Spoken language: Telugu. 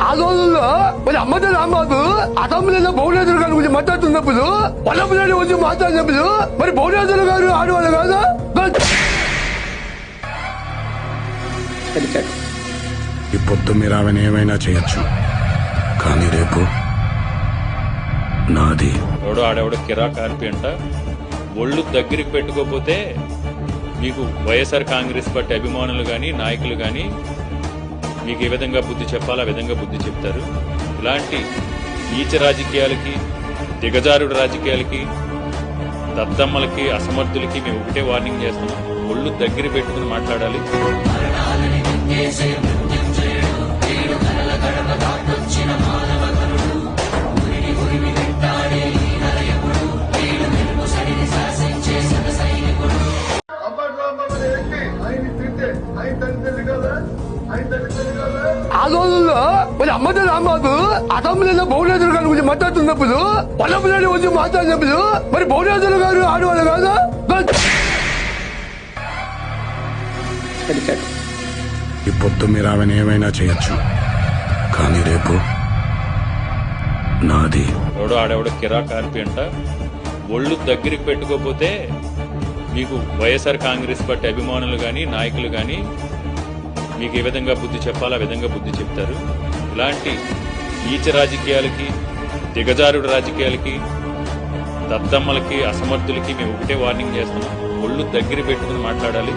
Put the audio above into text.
ఆ రోజుల్లో మరి అమ్మతో రాంబాబు అసెంబ్లీలో భువనేశ్వర్ గారి గురించి మాట్లాడుతున్నప్పుడు వల్లభనేని వచ్చి మాట్లాడినప్పుడు మరి భువనేశ్వర్ గారు ఆడవాళ్ళు కాదా? ఈ పొద్దు మీరు ఆమెను ఏమైనా చేయొచ్చు, కానీ రేపు నాది. ఎవడో ఆడెవడో కిరా కార్పి అంట ఒళ్ళు దగ్గరికి పెట్టుకోపోతే మీకు వైఎస్ఆర్ కాంగ్రెస్ పార్టీ అభిమానులు గాని నాయకులు గాని మీకు ఏ విధంగా బుద్ధి చెప్పాలో ఆ విధంగా బుద్ధి చెప్తారు. ఇలాంటి నీచ రాజకీయాలకి, దిగజారుడు రాజకీయాలకి, దద్దమ్మలకి, అసమర్థులకి మేము ఒకటే వార్నింగ్ చేస్తున్నాం. ఒళ్ళు దగ్గర పెట్టుకుని మాట్లాడాలి. ఆ రోజుల్లో మరి అమ్మతో రాంబాబు అసెంబ్లీలో భువనేశ్వర్ గారి గురించి మాట్లాడుతున్నప్పుడు వల్లభనేని వచ్చి మాట్లాడినప్పుడు మరి భువనేశ్వర్ గారు ఆడవాళ్ళు కాదా? ఈ పొద్దు మీరు ఆమెను ఏమైనా చేయొచ్చు, కానీ రేపు నాది. ఎవడో ఆడెవడో కిరా కార్పి అంట ఒళ్ళు దగ్గరికి పెట్టుకోపోతే మీకు వైఎస్ఆర్ కాంగ్రెస్ పార్టీ అభిమానులు గాని నాయకులు గాని మీకు ఏ విధంగా బుద్ధి చెప్పాలో ఆ విధంగా బుద్ధి చెప్తారు. ఇలాంటి నీచ రాజకీయాలకి, దిగజారుడు రాజకీయాలకి, దద్దమ్మలకి, అసమర్థులకి మేము ఒకటే వార్నింగ్ చేస్తున్నాం. ఒళ్ళు దగ్గర పెట్టుకుని మాట్లాడాలి.